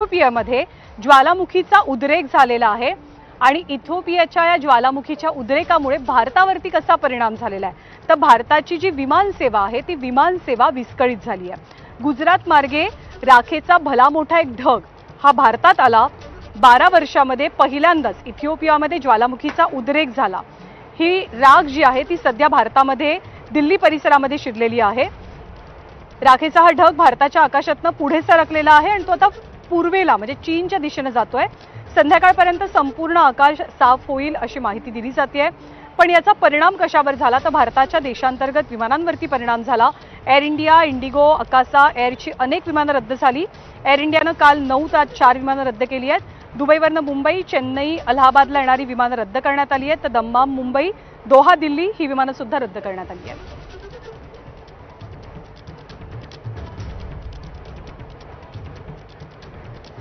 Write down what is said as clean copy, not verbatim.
इथिओपियामध्ये ज्वालामुखीचा उद्रेक झालेला आहे आणि इथिओपियाच्या या ज्वालामुखीच्या उद्रेकामुळे भारतावरती कसा परिणाम झालेला आहे तर भारताची जी विमान सेवा आहे ती विमान सेवा विस्कळीत झाली आहे। गुजरात मार्गे राखेचा भला मोठा एक ढग हा भारतात आला। 12 वर्षांमध्ये पहिल्यांदाच इथिओपियामध्ये ज्वालामुखीचा उद्रेक झाला। ही राख जी आहे ती सध्या भारतामध्ये दिल्ली परिसरामध्ये शिरलेली आहे। राखेचा हा ढग भारताच्या आकाशातनं पुढे सरकलेला आहे आणि तो आता पूर्वेला म्हणजे चीनच्या दिशेने जातोय। संध्याकाळपर्यंत संपूर्ण आकाश साफ होईल अशी माहिती दिली जाते। पण याचा परिणाम कशावर झाला तर भारताच्या देशांतर्गत विमानांवरती परिणाम झाला। एअर इंडिया, इंडिगो, अकासा एअरची अनेक विमानं रद्द झाली। एअर इंडियानं काल 9 तास 4 विमानं रद्द केली आहेत। दुबईवरनं मुंबई, चेन्नई, अलाहाबादला येणारी विमानं रद्द करण्यात आली आहेत तर दम्माम, मुंबई, दोहा, दिल्ली ही विमानं सुद्धा रद्द करण्यात आली आहेत।